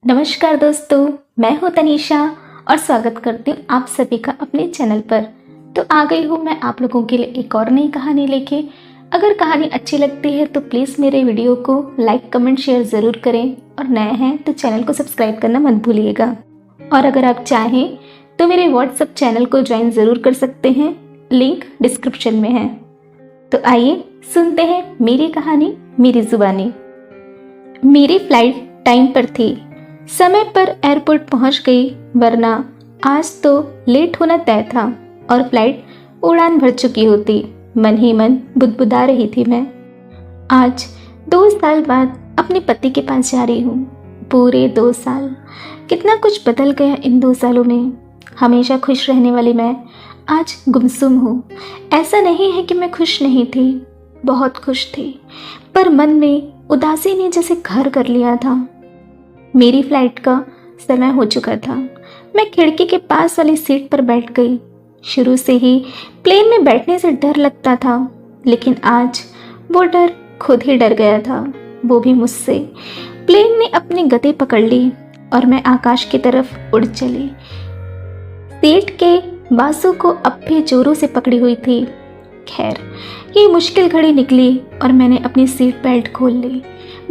नमस्कार दोस्तों, मैं हूं तनीषा और स्वागत करती हूं आप सभी का अपने चैनल पर। तो आ गई हूं मैं आप लोगों के लिए एक और नई कहानी लेके। अगर कहानी अच्छी लगती है तो प्लीज़ मेरे वीडियो को लाइक कमेंट शेयर ज़रूर करें और नए हैं तो चैनल को सब्सक्राइब करना मत भूलिएगा। और अगर आप चाहें तो मेरे व्हाट्सएप चैनल को ज्वाइन ज़रूर कर सकते हैं, लिंक डिस्क्रिप्शन में है। तो आइए सुनते हैं मेरी कहानी मेरी ज़ुबानी। मेरी फ्लाइट टाइम पर थी, समय पर एयरपोर्ट पहुंच गई, वरना आज तो लेट होना तय था और फ्लाइट उड़ान भर चुकी होती। मन ही मन बुदबुदा रही थी मैं। आज 2 साल बाद अपने पति के पास जा रही हूँ। पूरे 2 साल, कितना कुछ बदल गया इन 2 सालों में। हमेशा खुश रहने वाली मैं आज गुमसुम हूँ। ऐसा नहीं है कि मैं खुश नहीं थी, बहुत खुश थी, पर मन में उदासी ने जैसे घर कर लिया था। मेरी फ्लाइट का समय हो चुका था। मैं खिड़की के पास वाली सीट पर बैठ गई। शुरू से ही प्लेन में बैठने से डर लगता था, लेकिन आज वो डर खुद ही डर गया था, वो भी मुझसे। प्लेन ने अपनी गति पकड़ ली और मैं आकाश की तरफ उड़ चली। सीट के बाजू को अब भी जोरों से पकड़ी हुई थी। खैर, ये मुश्किल घड़ी निकली और मैंने अपनी सीट बेल्ट खोल ली।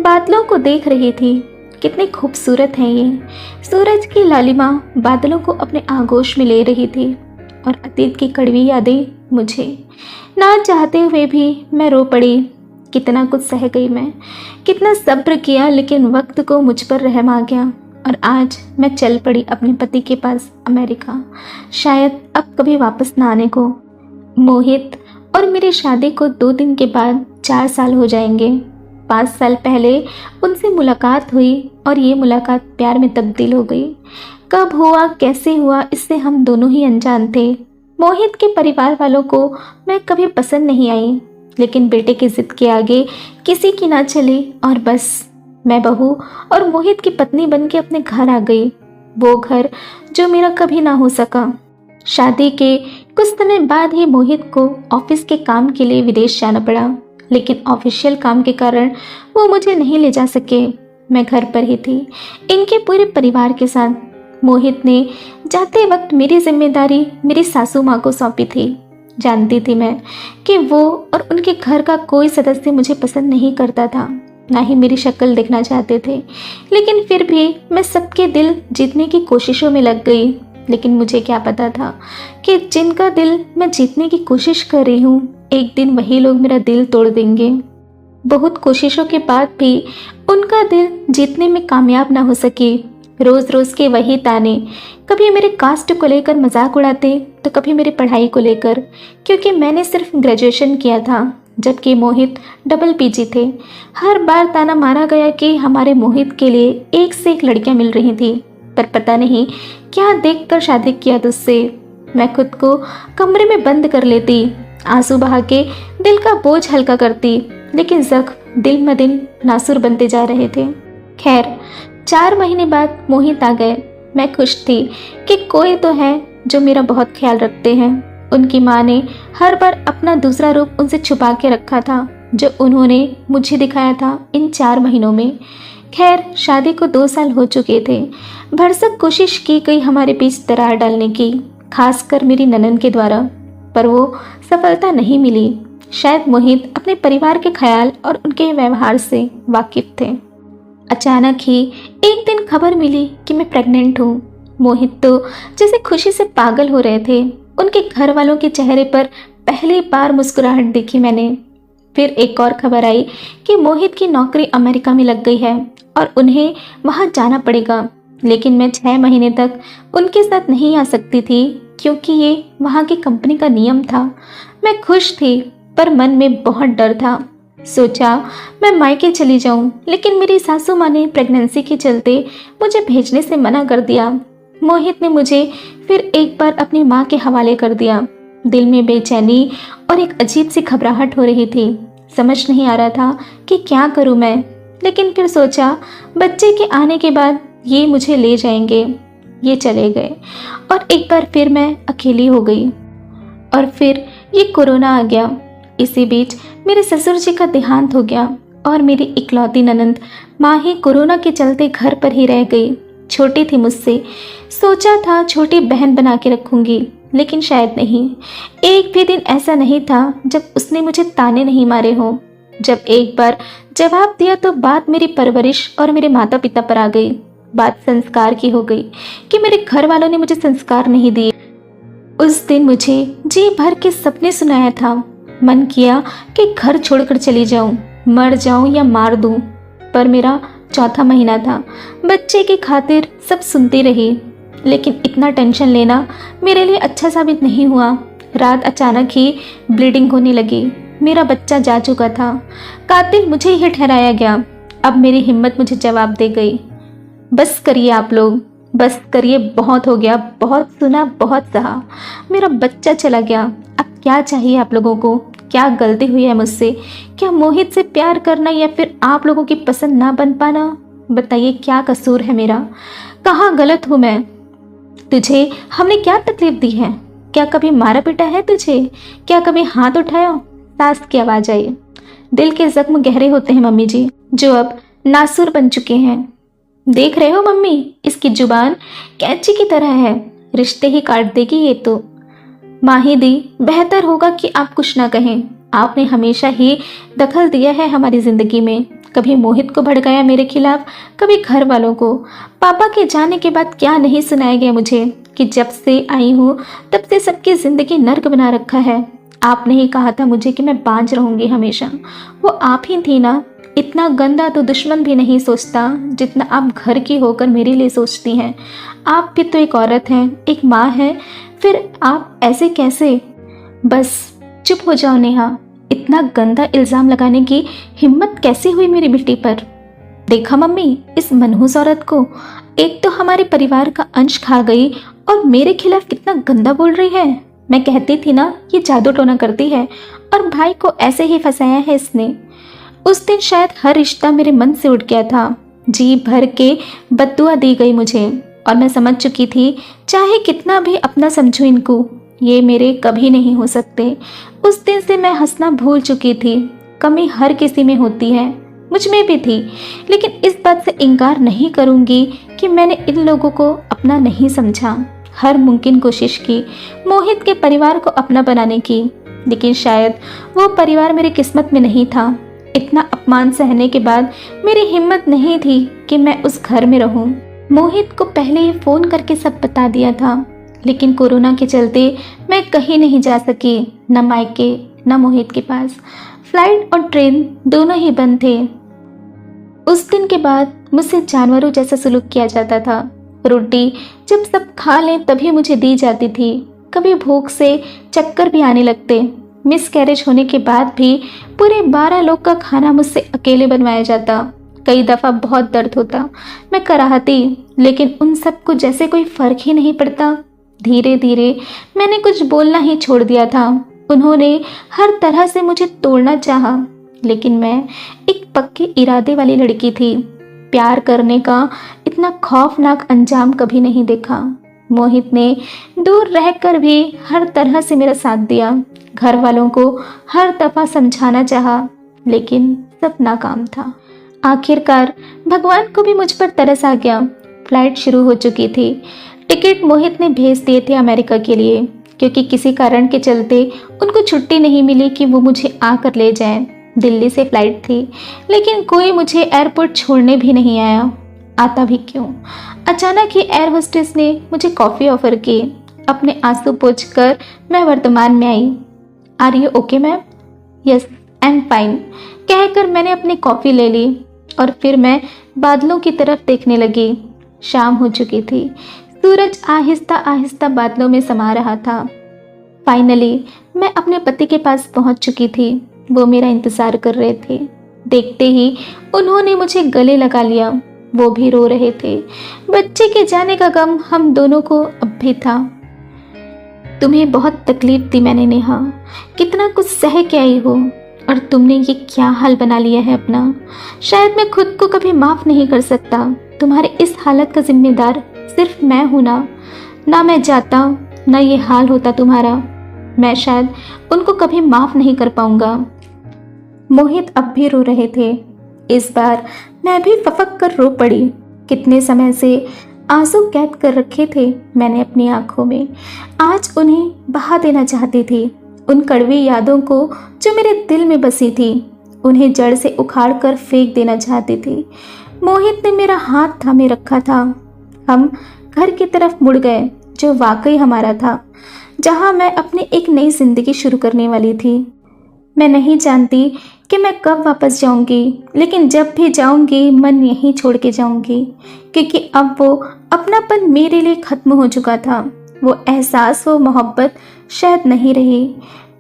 बादलों को देख रही थी, कितने खूबसूरत हैं ये। सूरज की लालिमा बादलों को अपने आगोश में ले रही थी और अतीत की कड़वी यादें मुझे। ना चाहते हुए भी मैं रो पड़ी। कितना कुछ सह गई मैं, कितना सब्र किया, लेकिन वक्त को मुझ पर रहम आ गया और आज मैं चल पड़ी अपने पति के पास अमेरिका, शायद अब कभी वापस ना आने को। मोहित और मेरी शादी को 2 दिन के बाद 4 साल हो जाएंगे। 5 साल पहले उनसे मुलाकात हुई और ये मुलाकात प्यार में तब्दील हो गई। कब हुआ, कैसे हुआ, इससे हम दोनों ही अनजान थे। मोहित के परिवार वालों को मैं कभी पसंद नहीं आई, लेकिन बेटे की जिद के आगे किसी की ना चली और बस मैं बहू और मोहित की पत्नी बन के अपने घर आ गई। वो घर जो मेरा कभी ना हो सका। शादी के कुछ समय बाद ही मोहित को ऑफिस के काम के लिए विदेश जाना पड़ा, लेकिन ऑफिशियल काम के कारण वो मुझे नहीं ले जा सके। मैं घर पर ही थी इनके पूरे परिवार के साथ। मोहित ने जाते वक्त मेरी जिम्मेदारी मेरी सासू माँ को सौंपी थी। जानती थी मैं कि वो और उनके घर का कोई सदस्य मुझे पसंद नहीं करता था, ना ही मेरी शक्ल देखना चाहते थे, लेकिन फिर भी मैं सबके दिल जीतने की कोशिशों में लग गई। लेकिन मुझे क्या पता था कि जिनका दिल मैं जीतने की कोशिश कर रही हूँ, एक दिन वही लोग मेरा दिल तोड़ देंगे। बहुत कोशिशों के बाद भी उनका दिल जीतने में कामयाब ना हो सकी। रोज़ रोज़ के वही ताने, कभी मेरे कास्ट को लेकर मजाक उड़ाते तो कभी मेरी पढ़ाई को लेकर, क्योंकि मैंने सिर्फ ग्रेजुएशन किया था जबकि मोहित डबल पीजी थे। हर बार ताना मारा गया कि हमारे मोहित के लिए एक से एक लड़कियां मिल रही थी, पर पता नहीं क्या देखकर शादी किया तुझसे। मैं खुद को कमरे में बंद कर लेती, आंसू बहा के दिल का बोझ हल्का करती, लेकिन जख्म दिन ब दिन नासुर बनते जा रहे थे। खैर, 4 महीने बाद मोहित आ गए। मैं खुश थी कि कोई तो है जो मेरा बहुत ख्याल रखते हैं। उनकी माँ ने हर बार अपना दूसरा रूप उनसे छुपा के रखा था, जो उन्होंने मुझे दिखाया था इन 4 महीनों में। खैर, शादी को 2 साल हो चुके थे। भरसक कोशिश की गई हमारे बीच दरार डालने की, खासकर मेरी ननद के द्वारा, पर वो सफलता नहीं मिली। शायद मोहित अपने परिवार के ख्याल और उनके व्यवहार से वाकिफ थे। अचानक ही एक दिन खबर मिली कि मैं प्रेग्नेंट हूँ। मोहित तो जैसे खुशी से पागल हो रहे थे। उनके घर वालों के चेहरे पर पहली बार मुस्कुराहट देखी मैंने। फिर एक और खबर आई कि मोहित की नौकरी अमेरिका में लग गई है और उन्हें वहाँ जाना पड़ेगा, लेकिन मैं 6 महीने तक उनके साथ नहीं आ सकती थी, क्योंकि ये वहाँ की कंपनी का नियम था। मैं खुश थी, पर मन में बहुत डर था। सोचा मैं मायके चली जाऊं, लेकिन मेरी सासू माँ ने प्रेगनेंसी के चलते मुझे भेजने से मना कर दिया। मोहित ने मुझे फिर एक बार अपनी माँ के हवाले कर दिया। दिल में बेचैनी और एक अजीब सी घबराहट हो रही थी। समझ नहीं आ रहा था कि क्या करूं मैं, लेकिन फिर सोचा बच्चे के आने के बाद ये मुझे ले जाएंगे। ये चले गए और एक बार फिर मैं अकेली हो गई। और फिर ये कोरोना आ गया। इसी बीच मेरे ससुर जी का देहांत हो गया और मेरी इकलौती ननंद माही कोरोना के चलते घर पर ही रह गई। छोटी थी मुझसे, सोचा था छोटी बहन बना के रखूंगी, लेकिन शायद नहीं। एक भी दिन ऐसा नहीं था जब उसने मुझे ताने नहीं मारे हों। जब एक बार जवाब दिया तो बात मेरी परवरिश और मेरे माता पिता पर आ गई। बात संस्कार की हो गई कि मेरे घर वालों ने मुझे संस्कार नहीं दिए। उस दिन मुझे जी भर के सपने सुनाया था। मन किया कि घर छोड़कर चली जाऊं, मर जाऊं या मार दूं। पर मेरा चौथा महीना था। बच्चे की खातिर सब सुनती रही, लेकिन इतना टेंशन लेना मेरे लिए अच्छा साबित नहीं हुआ। रात अचानक ही ब्लीडिंग होने लगी। मेरा बच्चा जा चुका था। कातिल मुझे ही ठहराया गया। अब मेरी हिम्मत मुझे जवाब दे गई, बस करिए आप लोग, बस करिए, बहुत हो गया, बहुत सुना, बहुत सहा। मेरा बच्चा चला गया। अब क्या चाहिए आप लोगों को? क्या गलती हुई है मुझसे? क्या मोहित से प्यार करना या फिर आप लोगों की पसंद ना बन पाना? बताइए क्या कसूर है मेरा? कहाँ गलत हूँ मैं? तुझे हमने क्या तकलीफ दी है? क्या कभी मारा पीटा है तुझे? क्या कभी हाथ उठाया? सास की आवाज आई। दिल के जख्म गहरे होते हैं मम्मी जी, जो अब नासूर बन चुके हैं। देख रहे हो मम्मी, इसकी जुबान कैंची की तरह है, रिश्ते ही काट देगी ये तो। माही दी, बेहतर होगा कि आप कुछ ना कहें। आपने हमेशा ही दखल दिया है हमारी जिंदगी में। कभी मोहित को भड़काया मेरे खिलाफ, कभी घर वालों को। पापा के जाने के बाद क्या नहीं सुनाया गया मुझे कि जब से आई हूँ तब से सबकी जिंदगी नर्क बना रखा है। आपने ही कहा था मुझे कि मैं बांझ रहूंगी हमेशा। वो आप ही थी ना। इतना गंदा तो दुश्मन भी नहीं सोचता जितना आप घर की होकर मेरे लिए सोचती हैं। आप भी तो एक औरत हैं, एक माँ हैं, फिर आप ऐसे कैसे? बस चुप हो जाओ नेहा। इतना गंदा इल्ज़ाम लगाने की हिम्मत कैसे हुई मेरी बेटी पर? देखा मम्मी, इस मनहूस औरत को एक तो हमारे परिवार का अंश खा गई और मेरे खिलाफ कितना गंदा बोल रही है। मैं कहती थी ना ये जादू टोना करती है और भाई को ऐसे ही फंसाया है इसने। उस दिन शायद हर रिश्ता मेरे मन से उठ गया था। जी भर के बद्दुआ दी गई मुझे और मैं समझ चुकी थी चाहे कितना भी अपना समझूं इनको, ये मेरे कभी नहीं हो सकते। उस दिन से मैं हंसना भूल चुकी थी। कमी हर किसी में होती है, मुझ में भी थी, लेकिन इस बात से इनकार नहीं करूंगी कि मैंने इन लोगों को अपना नहीं समझा। हर मुमकिन कोशिश की मोहित के परिवार को अपना बनाने की, लेकिन शायद वो परिवार मेरी किस्मत में नहीं था। इतना अपमान सहने के बाद मेरी हिम्मत नहीं थी कि मैं उस घर में रहूं। मोहित को पहले ही फ़ोन करके सब बता दिया था, लेकिन कोरोना के चलते मैं कहीं नहीं जा सकी, न मायके न मोहित के पास। फ्लाइट और ट्रेन दोनों ही बंद थे। उस दिन के बाद मुझसे जानवरों जैसा सलूक किया जाता था। रोटी जब सब खा लें तभी मुझे दी जाती थी। कभी भूख से चक्कर भी आने लगते। मिसकैरेज होने के बाद भी पूरे 12 लोग का खाना मुझसे अकेले बनवाया जाता। कई दफ़ा बहुत दर्द होता, मैं कराहती, लेकिन उन सबको जैसे कोई फ़र्क ही नहीं पड़ता। धीरे धीरे मैंने कुछ बोलना ही छोड़ दिया था। उन्होंने हर तरह से मुझे तोड़ना चाहा, लेकिन मैं एक पक्के इरादे वाली लड़की थी। प्यार करने का इतना खौफनाक अंजाम कभी नहीं देखा। मोहित ने दूर रहकर भी हर तरह से मेरा साथ दिया। घर वालों को हर दफ़ा समझाना चाहा, लेकिन सब नाकाम था। आखिरकार भगवान को भी मुझ पर तरस आ गया। फ्लाइट शुरू हो चुकी थी। टिकट मोहित ने भेज दिए थे अमेरिका के लिए, क्योंकि किसी कारण के चलते उनको छुट्टी नहीं मिली कि वो मुझे आकर ले जाएं। दिल्ली से फ्लाइट थी, लेकिन कोई मुझे एयरपोर्ट छोड़ने भी नहीं आया। आता भी क्यों? अचानक ही एयर होस्टेस ने मुझे कॉफ़ी ऑफर की। अपने आंसू पोंछकर मैं वर्तमान में आई। Are you okay ma'am? Yes, I am fine कहकर मैंने अपनी कॉफ़ी ले ली और फिर मैं बादलों की तरफ देखने लगी। शाम हो चुकी थी। सूरज आहिस्ता आहिस्ता बादलों में समा रहा था। फाइनली मैं अपने पति के पास पहुंच चुकी थी। वो मेरा इंतज़ार कर रहे थे। देखते ही उन्होंने मुझे गले लगा लिया। वो भी रो रहे थे। बच्चे के जाने का गम हम दोनों को अब भी था। तुम्हें बहुत तकलीफ दी मैंने नेहा, कितना कुछ सह के आई हो, और तुमने ये क्या हाल बना लिया है अपना। शायद मैं खुद को कभी माफ़ नहीं कर सकता। तुम्हारे इस हालत का जिम्मेदार सिर्फ मैं हूँ ना मैं जाता ना ये हाल होता तुम्हारा। मैं शायद उनको कभी माफ़ नहीं कर पाऊँगा। मोहित अब भी रो रहे थे। इस बार मैं भी फपक कर रो पड़ी। कितने समय से आंसू कैद कर रखे थे मैंने अपनी आंखों में, आज उन्हें बहा देना चाहती थी। उन कड़वी यादों को जो मेरे दिल में बसी थी, उन्हें जड़ से उखाड़ कर फेंक देना चाहती थी। मोहित ने मेरा हाथ थामे रखा था। हम घर की तरफ मुड़ गए जो वाकई हमारा था, जहां मैं अपनी एक नई जिंदगी शुरू करने वाली थी। मैं नहीं जानती कि मैं कब वापस जाऊंगी, लेकिन जब भी जाऊंगी मन यहीं छोड़ के जाऊंगी, क्योंकि अब वो अपनापन मेरे लिए खत्म हो चुका था। वो एहसास, वो मोहब्बत शायद नहीं रही।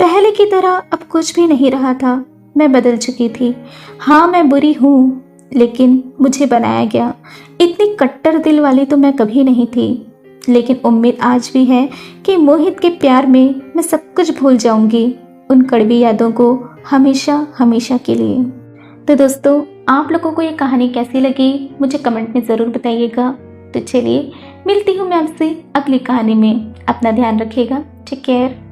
पहले की तरह अब कुछ भी नहीं रहा था। मैं बदल चुकी थी। हाँ, मैं बुरी हूँ, लेकिन मुझे बनाया गया। इतनी कट्टर दिल वाली तो मैं कभी नहीं थी, लेकिन उम्मीद आज भी है कि मोहित के प्यार में मैं सब कुछ भूल जाऊंगी, उन कड़वी यादों को हमेशा हमेशा के लिए। तो दोस्तों, आप लोगों को ये कहानी कैसी लगी मुझे कमेंट में ज़रूर बताइएगा। तो चलिए, मिलती हूँ मैं आपसे अगली कहानी में। अपना ध्यान रखिएगा। Take care.